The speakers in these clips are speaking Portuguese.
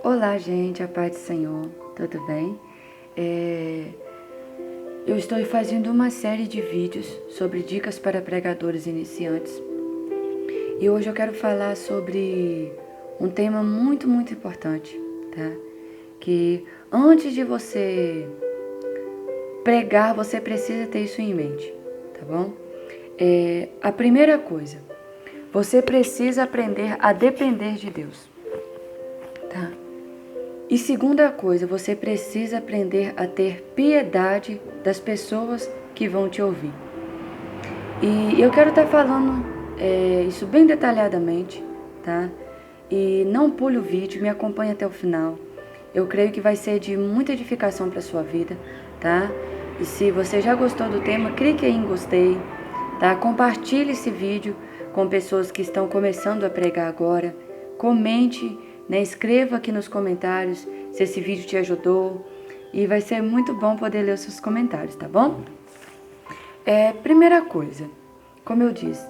Olá, gente, a paz do Senhor, tudo bem? Eu estou fazendo uma série de vídeos sobre dicas para pregadores iniciantes e hoje eu quero falar sobre um tema muito importante, tá? Que antes de você pregar, você precisa ter isso em mente, tá bom? A primeira coisa, você precisa aprender a depender de Deus, tá? E segunda coisa, você precisa aprender a ter piedade das pessoas que vão te ouvir. E eu quero estar falando isso bem detalhadamente, tá? E não pule o vídeo, me acompanhe até o final. Eu creio que vai ser de muita edificação para a sua vida, tá? E se você já gostou do tema, clique aí em gostei, tá? Compartilhe esse vídeo com pessoas que estão começando a pregar agora. Comente, né? Escreva aqui nos comentários se esse vídeo te ajudou. E vai ser muito bom poder ler os seus comentários, tá bom? Primeira coisa, como eu disse,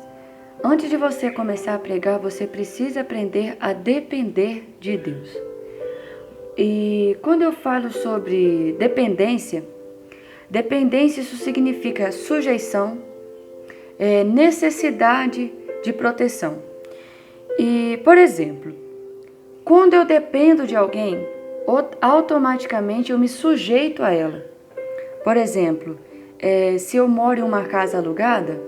antes de você começar a pregar, você precisa aprender a depender de Deus. E quando eu falo sobre dependência isso significa sujeição, necessidade de proteção. E, por exemplo, quando eu dependo de alguém, automaticamente eu me sujeito a ela. Por exemplo, se eu moro em uma casa alugada,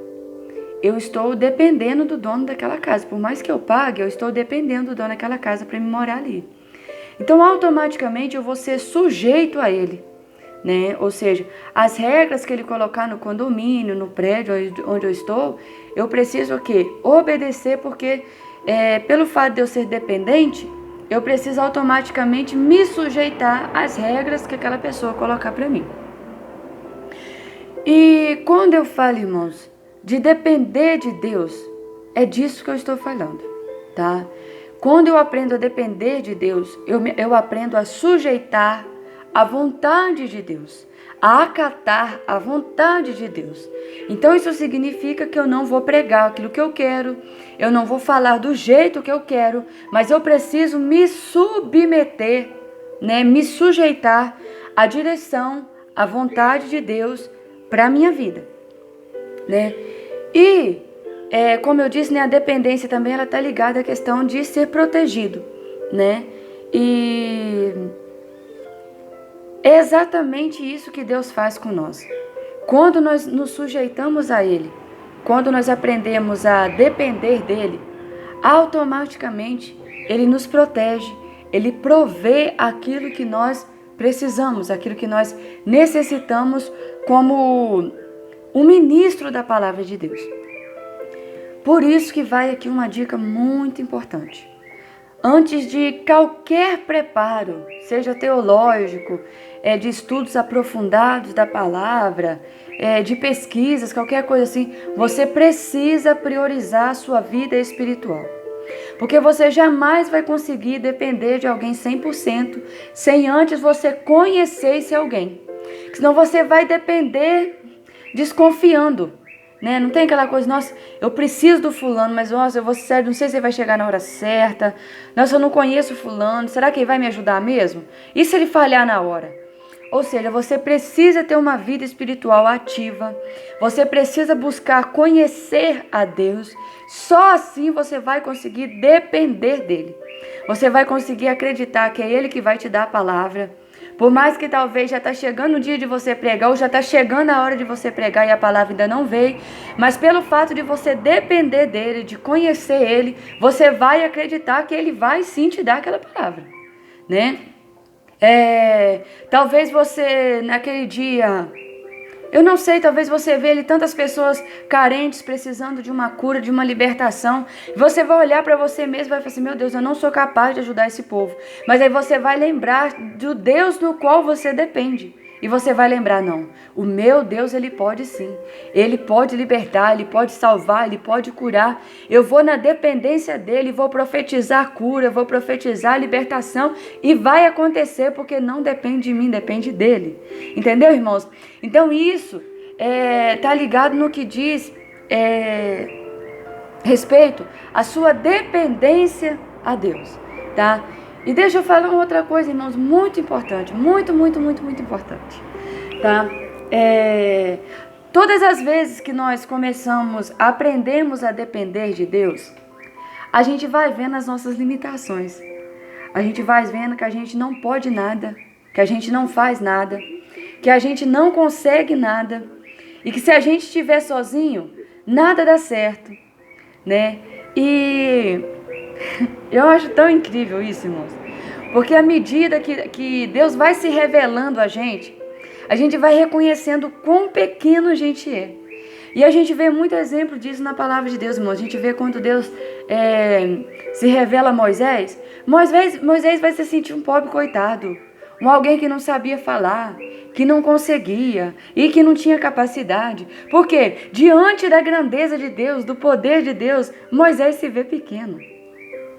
eu estou dependendo do dono daquela casa. Por mais que eu pague, eu estou dependendo do dono daquela casa para me morar ali. Então, automaticamente eu vou ser sujeito a ele, né? Ou seja, as regras que ele colocar no condomínio, no prédio onde eu estou, eu preciso o quê? Obedecer, porque pelo fato de eu ser dependente, eu preciso automaticamente me sujeitar às regras que aquela pessoa colocar para mim. E quando eu falo, irmãos, de depender de Deus, é disso que eu estou falando, tá? Quando eu aprendo a depender de Deus, eu aprendo a sujeitar a vontade de Deus, a acatar a vontade de Deus. Então isso significa que eu não vou pregar aquilo que eu quero, eu não vou falar do jeito que eu quero, mas eu preciso me submeter, né, me sujeitar à direção, à vontade de Deus para a minha vida, né? E como eu disse, né, a dependência também ela está ligada à questão de ser protegido, né? E é exatamente isso que Deus faz com nós. Quando nós nos sujeitamos a Ele, quando nós aprendemos a depender dEle, automaticamente Ele nos protege, Ele provê aquilo que nós precisamos, aquilo que nós necessitamos como um ministro da palavra de Deus. Por isso que vai aqui uma dica muito importante. Antes de qualquer preparo, seja teológico, de estudos aprofundados da palavra, de pesquisas, qualquer coisa assim, você precisa priorizar a sua vida espiritual. Porque você jamais vai conseguir depender de alguém 100% sem antes você conhecer esse alguém. Senão você vai depender desconfiando, né? Não tem aquela coisa, nossa, eu preciso do fulano, mas nossa, eu vou sério, não sei se ele vai chegar na hora certa. Nossa, eu não conheço o fulano, será que ele vai me ajudar mesmo? E se ele falhar na hora? Ou seja, você precisa ter uma vida espiritual ativa. Você precisa buscar conhecer a Deus. Só assim você vai conseguir depender dele. Você vai conseguir acreditar que é ele que vai te dar a palavra. Por mais que talvez já está chegando o dia de você pregar, ou já está chegando a hora de você pregar e a palavra ainda não veio, mas pelo fato de você depender dele, de conhecer ele, você vai acreditar que ele vai sim te dar aquela palavra, né? Talvez você naquele dia, eu não sei, talvez você vê ali tantas pessoas carentes, precisando de uma cura, de uma libertação. Você vai olhar para você mesmo e vai falar assim, meu Deus, eu não sou capaz de ajudar esse povo. Mas aí você vai lembrar do Deus no qual você depende. E você vai lembrar, não, o meu Deus, ele pode sim. Ele pode libertar, ele pode salvar, ele pode curar. Eu vou na dependência dele, vou profetizar cura, vou profetizar libertação. E vai acontecer porque não depende de mim, depende dele. Entendeu, irmãos? Então isso tá ligado no que diz respeito à sua dependência a Deus, tá? E deixa eu falar uma outra coisa, irmãos, muito importante, muito importante, tá? Todas as vezes que nós aprendemos a depender de Deus, a gente vai vendo as nossas limitações. A gente vai vendo que a gente não pode nada, que a gente não faz nada, que a gente não consegue nada, e que se a gente estiver sozinho, nada dá certo, né? E eu acho tão incrível isso, irmãos, porque à medida que Deus vai se revelando a gente vai reconhecendo quão pequeno a gente é. E a gente vê muito exemplo disso na palavra de Deus, irmãos. A gente vê quando Deus se revela a Moisés. Moisés vai se sentir um pobre coitado, alguém que não sabia falar, que não conseguia e que não tinha capacidade. Por quê? Diante da grandeza de Deus, do poder de Deus, Moisés se vê pequeno.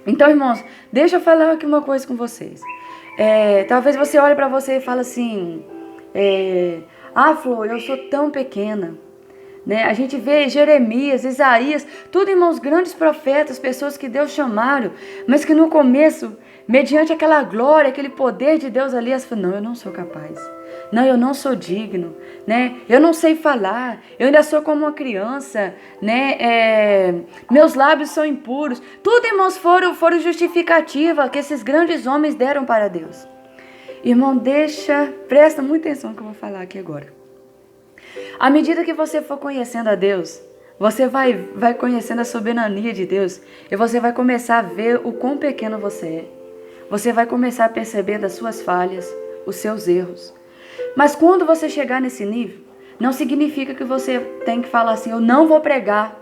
Então, irmãos, deixa eu falar aqui uma coisa com vocês. Talvez você olhe para você e fale assim, Flor, eu sou tão pequena. Né? A gente vê Jeremias, Isaías, tudo, irmãos, grandes profetas, pessoas que Deus chamaram, mas que no começo, mediante aquela glória, aquele poder de Deus ali, elas falam, não, eu não sou capaz. Não, eu não sou digno, né? Eu não sei falar, eu ainda sou como uma criança, né? Meus lábios são impuros. Tudo, irmãos, foram justificativa que esses grandes homens deram para Deus. Irmão, presta muita atenção no que eu vou falar aqui agora. À medida que você for conhecendo a Deus, você vai conhecendo a soberania de Deus e você vai começar a ver o quão pequeno você é. Você vai começar a perceber das suas falhas, os seus erros. Mas quando você chegar nesse nível, não significa que você tem que falar assim, eu não vou pregar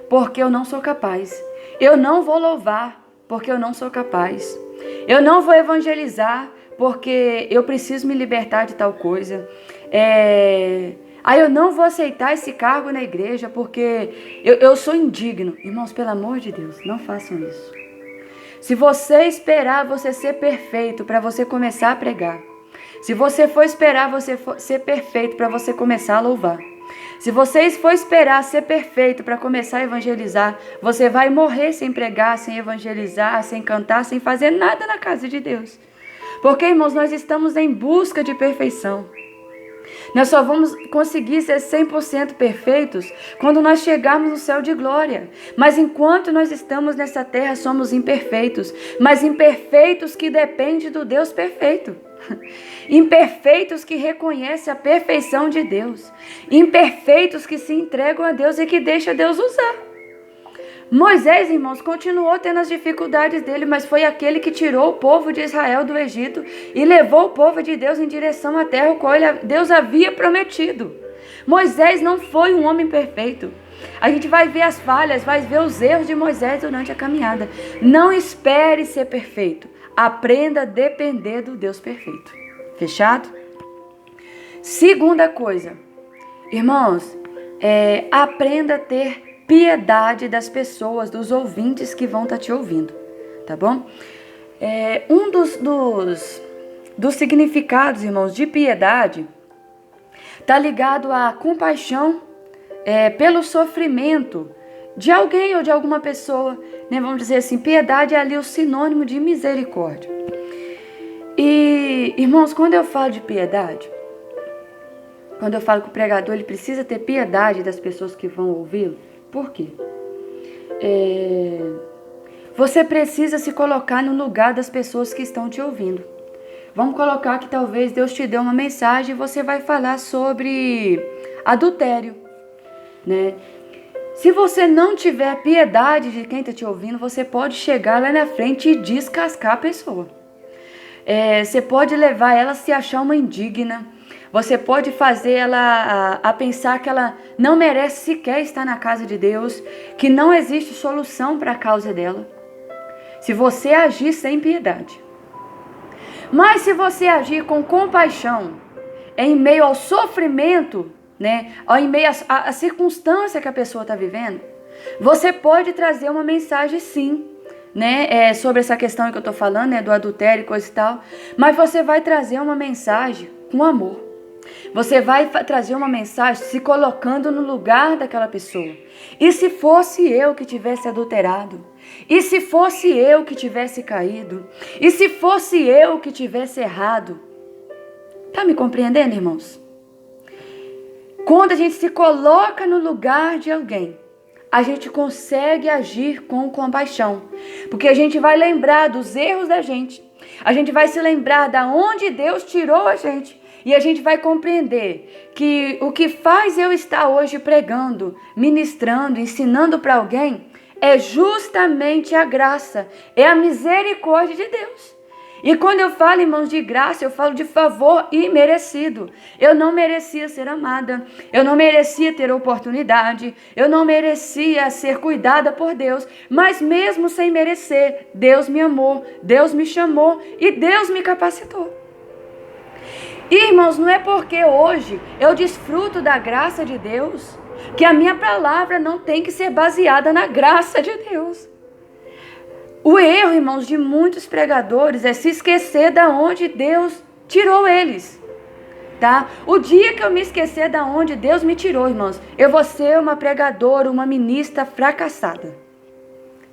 porque eu não sou capaz. Eu não vou louvar porque eu não sou capaz. Eu não vou evangelizar porque eu preciso me libertar de tal coisa. Eu não vou aceitar esse cargo na igreja porque eu sou indigno. Irmãos, pelo amor de Deus, não façam isso. Se você esperar você ser perfeito para você começar a pregar, se você for esperar você ser perfeito para você começar a louvar, se você for esperar ser perfeito para começar a evangelizar, você vai morrer sem pregar, sem evangelizar, sem cantar, sem fazer nada na casa de Deus. Porque, irmãos, nós estamos em busca de perfeição. Nós só vamos conseguir ser 100% perfeitos quando nós chegarmos no céu de glória. Mas enquanto nós estamos nessa terra, somos imperfeitos. Mas imperfeitos que dependem do Deus perfeito. Imperfeitos que reconhecem a perfeição de Deus. Imperfeitos que se entregam a Deus e que deixam Deus usar. Moisés, irmãos, continuou tendo as dificuldades dele, mas foi aquele que tirou o povo de Israel do Egito e levou o povo de Deus em direção à terra, o qual Deus havia prometido. Moisés não foi um homem perfeito. A gente vai ver as falhas, vai ver os erros de Moisés durante a caminhada. Não espere ser perfeito. Aprenda a depender do Deus perfeito. Fechado? Segunda coisa, irmãos, aprenda a ter piedade das pessoas, dos ouvintes que vão estar te ouvindo, tá bom? Um dos significados, irmãos, de piedade está ligado à compaixão pelo sofrimento de alguém ou de alguma pessoa, né? Vamos dizer assim, piedade é ali o sinônimo de misericórdia. E, irmãos, quando eu falo de piedade, quando eu falo que o pregador ele precisa ter piedade das pessoas que vão ouvi-lo, por quê? Você precisa se colocar no lugar das pessoas que estão te ouvindo. Vamos colocar que talvez Deus te dê uma mensagem e você vai falar sobre adultério, né? Se você não tiver piedade de quem está te ouvindo, você pode chegar lá na frente e descascar a pessoa. Você pode levar ela a se achar uma indigna. Você pode fazer ela a pensar que ela não merece sequer estar na casa de Deus, que não existe solução para a causa dela. Se você agir sem piedade. Mas se você agir com compaixão, em meio ao sofrimento, né, em meio à circunstância que a pessoa está vivendo, você pode trazer uma mensagem sim, né, sobre essa questão que eu estou falando, né, do adultério e coisa e tal, mas você vai trazer uma mensagem com amor. Você vai trazer uma mensagem se colocando no lugar daquela pessoa. E se fosse eu que tivesse adulterado? E se fosse eu que tivesse caído? E se fosse eu que tivesse errado? Tá me compreendendo, irmãos? Quando a gente se coloca no lugar de alguém, a gente consegue agir com compaixão. Porque a gente vai lembrar dos erros da gente. A gente vai se lembrar de onde Deus tirou a gente. E a gente vai compreender que o que faz eu estar hoje pregando, ministrando, ensinando para alguém, é justamente a graça, é a misericórdia de Deus. E quando eu falo, irmãos, de graça, eu falo de favor imerecido. Eu não merecia ser amada, eu não merecia ter oportunidade, eu não merecia ser cuidada por Deus, mas mesmo sem merecer, Deus me amou, Deus me chamou e Deus me capacitou. Irmãos, não é porque hoje eu desfruto da graça de Deus que a minha palavra não tem que ser baseada na graça de Deus. O erro, irmãos, de muitos pregadores é se esquecer da onde Deus tirou eles, tá? O dia que eu me esquecer da onde Deus me tirou, irmãos, eu vou ser uma pregadora, uma ministra fracassada,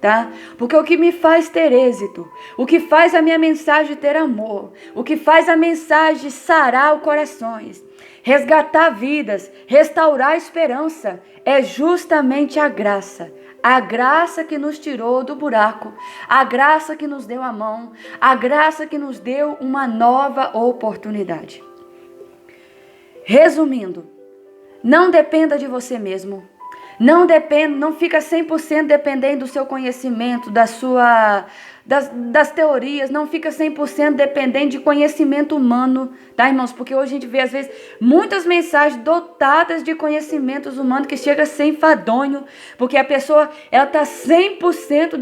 tá? Porque o que me faz ter êxito, o que faz a minha mensagem ter amor, o que faz a mensagem sarar os corações, resgatar vidas, restaurar a esperança, é justamente a graça. A graça que nos tirou do buraco, a graça que nos deu a mão, a graça que nos deu uma nova oportunidade. Resumindo, não dependa de você mesmo. Não fica 100% dependendo do seu conhecimento, das teorias, não fica 100% dependente de conhecimento humano, tá, irmãos? Porque hoje a gente vê, às vezes, muitas mensagens dotadas de conhecimentos humanos que chega a ser enfadonho, porque a pessoa, ela está 100%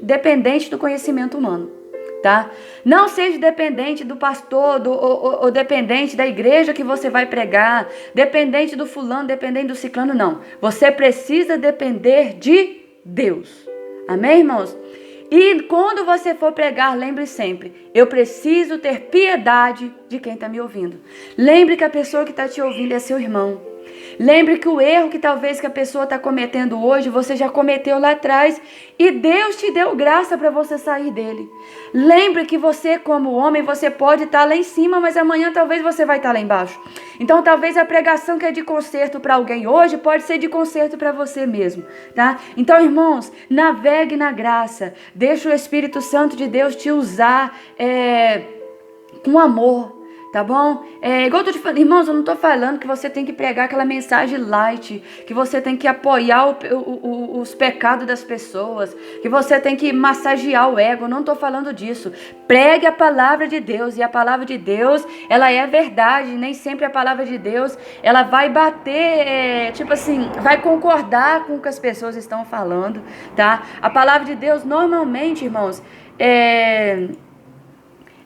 dependente do conhecimento humano. Tá? Não seja dependente do pastor ou dependente da igreja que você vai pregar, dependente do fulano, dependente do ciclano, não. Você precisa depender de Deus. Amém, irmãos? E quando você for pregar, lembre sempre, eu preciso ter piedade de quem está me ouvindo. Lembre que a pessoa que está te ouvindo é seu irmão. Lembre que o erro que talvez que a pessoa está cometendo hoje, você já cometeu lá atrás e Deus te deu graça para você sair dele. Lembre que você, como homem, você pode estar lá em cima, mas amanhã talvez você vai estar lá embaixo. Então talvez a pregação que é de conserto para alguém hoje pode ser de conserto para você mesmo, tá? Então, irmãos, navegue na graça. Deixa o Espírito Santo de Deus te usar com amor. Tá bom? Igual eu tô te falando, irmãos, eu não tô falando que você tem que pregar aquela mensagem light, que você tem que apoiar os pecados das pessoas, que você tem que massagear o ego, eu não tô falando disso. Pregue a palavra de Deus, e a palavra de Deus, ela é verdade, nem sempre a palavra de Deus, ela vai bater, vai concordar com o que as pessoas estão falando, tá? A palavra de Deus, normalmente, irmãos,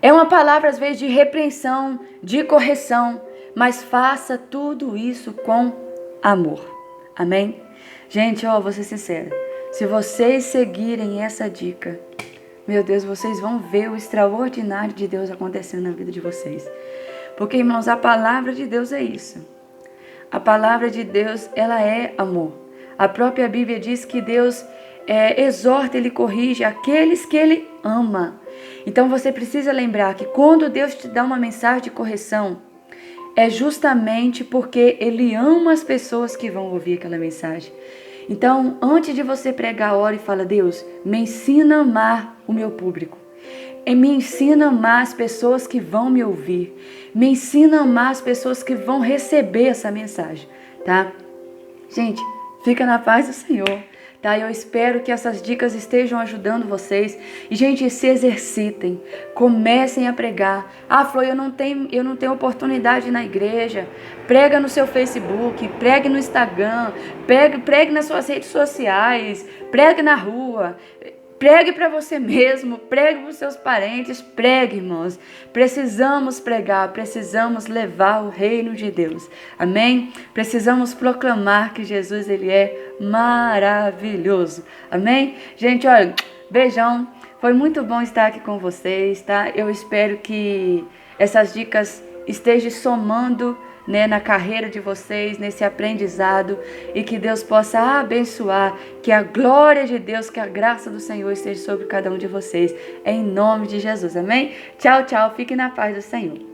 é uma palavra, às vezes, de repreensão, de correção, mas faça tudo isso com amor. Amém? Gente, vou ser sincera. Se vocês seguirem essa dica, meu Deus, vocês vão ver o extraordinário de Deus acontecendo na vida de vocês. Porque, irmãos, a palavra de Deus é isso. A palavra de Deus, ela é amor. A própria Bíblia diz que Deus exorta, Ele corrige aqueles que Ele ama. Então você precisa lembrar que quando Deus te dá uma mensagem de correção, é justamente porque Ele ama as pessoas que vão ouvir aquela mensagem. Então, antes de você pregar, ore e fala: Deus, me ensina a amar o meu público. Me ensina a amar as pessoas que vão me ouvir. Me ensina a amar as pessoas que vão receber essa mensagem, tá? Gente, fica na paz do Senhor. Tá? Eu espero que essas dicas estejam ajudando vocês. E, gente, se exercitem. Comecem a pregar. Flor, eu não tenho oportunidade na igreja. Prega no seu Facebook, pregue no Instagram, pregue nas suas redes sociais, pregue na rua. Pregue para você mesmo, pregue para os seus parentes, pregue, irmãos. Precisamos pregar, precisamos levar o reino de Deus. Amém? Precisamos proclamar que Jesus, Ele é maravilhoso. Amém? Gente, olha, beijão. Foi muito bom estar aqui com vocês, tá? Eu espero que essas dicas esteja somando, né, na carreira de vocês, nesse aprendizado, e que Deus possa abençoar, que a glória de Deus, que a graça do Senhor esteja sobre cada um de vocês, em nome de Jesus, amém? Tchau, tchau, fique na paz do Senhor.